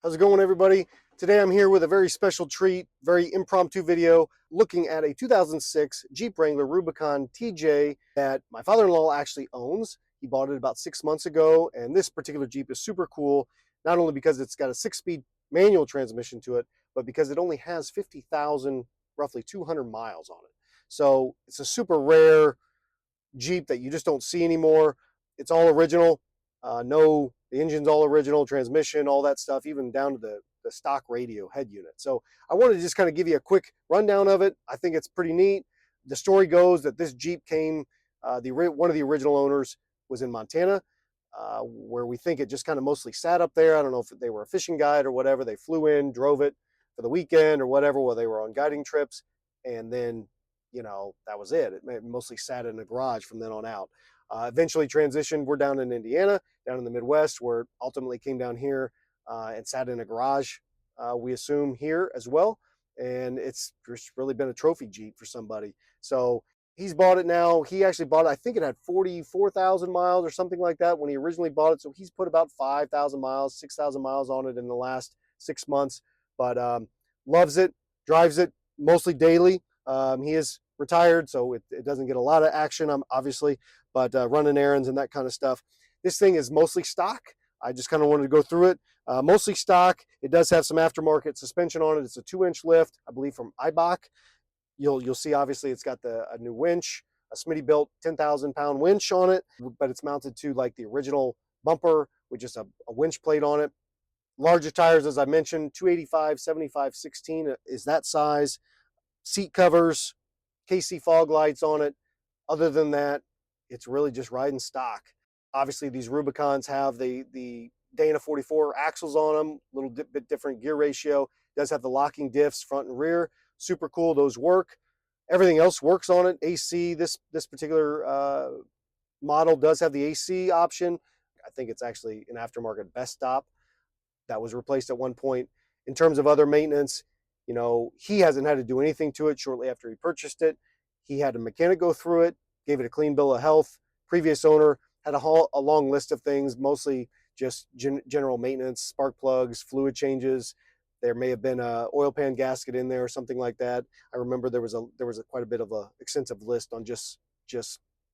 How's it going, everybody? Today I'm here with a very special treat, very impromptu video looking at a 2006 Jeep Wrangler Rubicon TJ that my father-in-law actually owns. He bought it about 6 months ago, and this particular Jeep is super cool, not only because it's got a 6-speed manual transmission to it, but because it only has 50,000, roughly 200 miles on it. So it's a super rare Jeep that you just don't see anymore. It's all original. The engine's all original, transmission, all that stuff, even down to the stock radio head unit. So I wanted to just kind of give you a quick rundown of it. I think it's pretty neat. The story goes that this Jeep came, one of the original owners was in Montana, where we think it just kind of mostly sat up there. I don't know if they were a fishing guide or whatever. They flew in, drove it for the weekend or whatever, while they were on guiding trips. And then, that was it. It mostly sat in a garage from then on out. Eventually transitioned. We're down in Indiana, down in the Midwest, where it ultimately came down here and sat in a garage, we assume, here as well. And it's just really been a trophy Jeep for somebody. So he's bought it now. He actually bought it, I think it had 44,000 miles or something like that when he originally bought it. So he's put about 5,000 miles, 6,000 miles on it in the last 6 months. But loves it, drives it mostly daily. He is retired, so it doesn't get a lot of action, obviously, but running errands and that kind of stuff. This thing is mostly stock. I just kind of wanted to go through it. Mostly stock. It does have some aftermarket suspension on it. It's a 2-inch lift, I believe, from Ibach. You'll see, obviously, it's got a new winch, a Smitty built 10,000-pound winch on it, but it's mounted to like the original bumper with just a winch plate on it. Larger tires, as I mentioned, 285, 75, 16 is that size. Seat covers, KC fog lights on it. Other than that, it's really just riding stock. Obviously, these Rubicons have the Dana 44 axles on them, a little bit different gear ratio. It does have the locking diffs front and rear. Super cool. Those work. Everything else works on it. AC, this particular model does have the AC option. I think it's actually an aftermarket best stop that was replaced at one point. In terms of other maintenance, he hasn't had to do anything to it shortly after he purchased it. He had a mechanic go through it, gave it a clean bill of health. Previous owner had a long list of things, mostly just general maintenance, spark plugs, fluid changes. There may have been a oil pan gasket in there or something like that. I remember there was quite a bit of a extensive list on just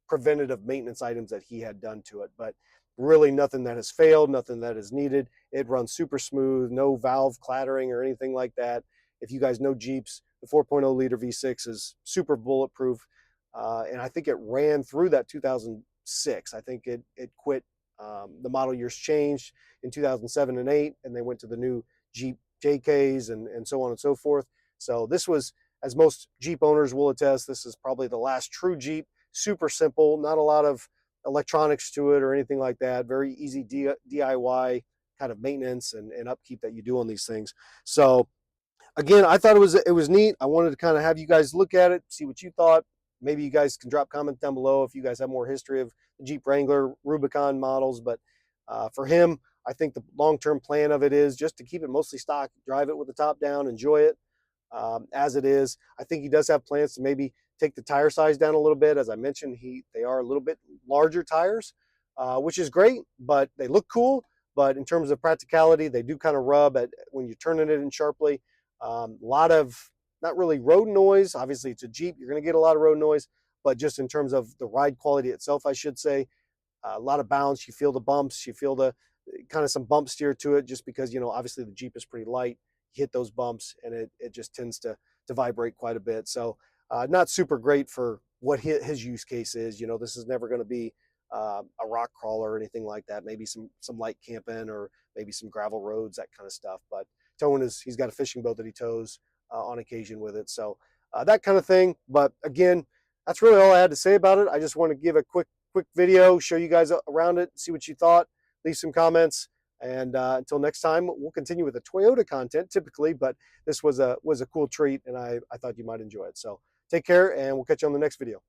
preventative maintenance items that he had done to it, but really nothing that has failed, nothing that is needed. It runs super smooth, no valve clattering or anything like that. If you guys know Jeeps, the 4.0 liter V6 is super bulletproof. And I think it ran through that 2006. I think it quit. The model years changed in 2007 and 8, and they went to the new Jeep JKs and so on and so forth. So this was, as most Jeep owners will attest, this is probably the last true Jeep. Super simple, not a lot of electronics to it or anything like that. Very easy DIY kind of maintenance and upkeep that you do on these things. So again, I thought it was neat. I wanted to kind of have you guys look at it, see what you thought. Maybe you guys can drop comments down below if you guys have more history of the Jeep Wrangler Rubicon models. But for him, I think the long-term plan of it is just to keep it mostly stock, drive it with the top down, enjoy it as it is. I think he does have plans to maybe take the tire size down a little bit. As I mentioned, they are a little bit larger tires, which is great, but they look cool. But in terms of practicality, they do kind of rub when you're turning it in sharply. A lot of not really road noise. Obviously, it's a Jeep. You're going to get a lot of road noise, but just in terms of the ride quality itself, I should say, a lot of bounce. You feel the bumps. You feel the kind of some bump steer to it just because, obviously the Jeep is pretty light. You hit those bumps and it just tends to vibrate quite a bit. So not super great for what his use case is. This is never going to be a rock crawler or anything like that. Maybe some light camping or maybe some gravel roads, that kind of stuff. But he's got a fishing boat that he tows on occasion with it. So that kind of thing. But again, that's really all I had to say about it. I just want to give a quick video, show you guys around it, see what you thought, leave some comments. And until next time, we'll continue with the Toyota content typically, but this was a cool treat and I thought you might enjoy it. So take care and we'll catch you on the next video.